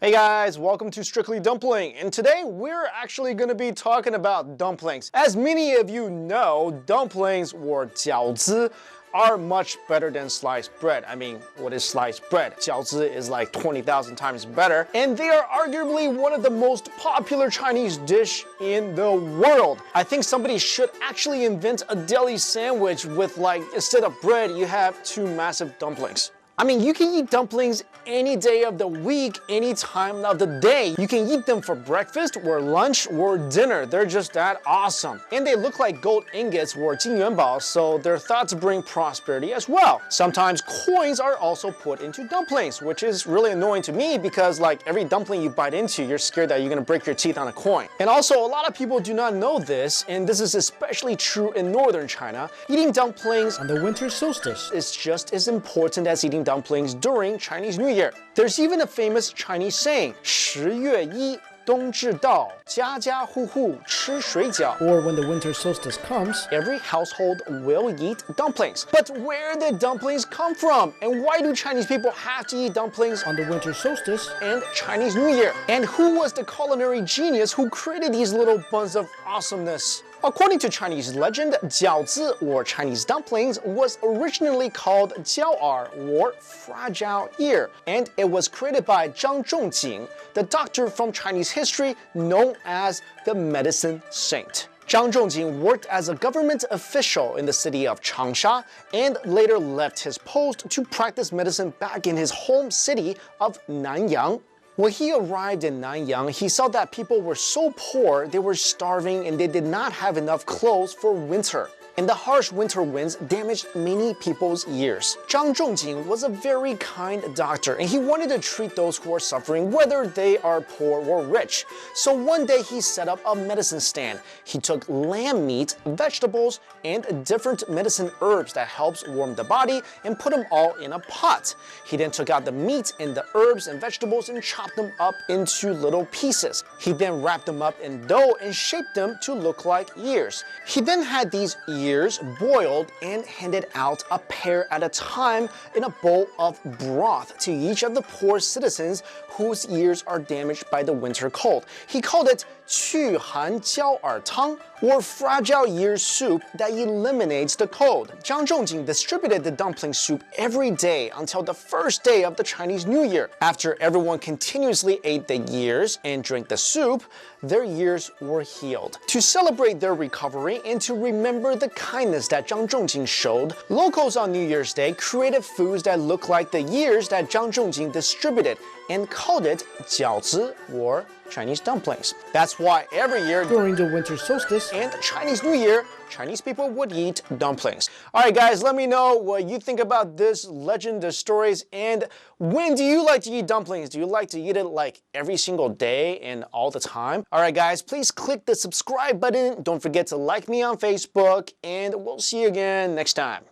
Hey guys, welcome to Strictly Dumpling, and today we're actually going to be talking about dumplings. As many of you know, dumplings or 饺子 are much better than sliced bread. I mean, what is sliced bread? 饺子 is like 20,000 times better, and they are arguably one of the most popular Chinese dish in the world. I think somebody should actually invent a deli sandwich with, like, instead of bread, you have two massive dumplings. I mean, you can eat dumplings any day of the week, any time of the day. You can eat them for breakfast or lunch or dinner. They're just that awesome. And they look like gold ingots or 金元宝, so they're thought to bring prosperity as well. Sometimes coins are also put into dumplings, which is really annoying to me because like every dumpling you bite into, you're scared that you're gonna break your teeth on a coin. And also, a lot of people do not know this, and this is especially true in northern China. Eating dumplings on the winter solstice is just as important as eating dumplings during Chinese New Year. There's even a famous Chinese saying, 10月1冬至到，家家户户吃水饺. Or when the winter solstice comes, every household will eat dumplings. But where did dumplings come from? And why do Chinese people have to eat dumplings on the winter solstice and Chinese New Year? And who was the culinary genius who created these little buns of awesomeness? According to Chinese legend, 饺子 or Chinese dumplings was originally called jiao er or fragile ear, and it was created by Zhang Zhongjing, the doctor from Chinese history known as the medicine saint. Zhang Zhongjing worked as a government official in the city of Changsha and later left his post to practice medicine back in his home city of Nanyang. When he arrived in Nanyang, he saw that people were so poor, they were starving and they did not have enough clothes for winter. And the harsh winter winds damaged many people's ears. Zhang Zhongjing was a very kind doctor, and he wanted to treat those who are suffering, whether they are poor or rich. So one day he set up a medicine stand. He took lamb meat, vegetables, and different medicine herbs that helps warm the body and put them all in a pot. He then took out the meat and the herbs and vegetables and chopped them up into little pieces. He then wrapped them up in dough and shaped them to look like ears. He then had these ears boiled and handed out a pair at a time in a bowl of broth to each of the poor citizens whose ears are damaged by the winter cold. He called it 祛寒胶耳汤, or fragile ear soup that eliminates the cold. Zhang Zhongjing distributed the dumpling soup every day until the first day of the Chinese New Year. After everyone continuously ate the ears and drank the soup, their ears were healed. To celebrate their recovery and to remember the kindness that Zhang Zhongjing showed, locals on New Year's Day created foods that look like the ears that Zhang Zhongjing distributed and called it 饺子 or Chinese dumplings. That's why every year during the winter solstice and Chinese New Year, Chinese people would eat dumplings. All right, guys, let me know what you think about this legend, the stories, and when do you like to eat dumplings? Do you like to eat it like every single day and all the time? All right, guys, please click the subscribe button. Don't forget to like me on Facebook, and we'll see you again next time.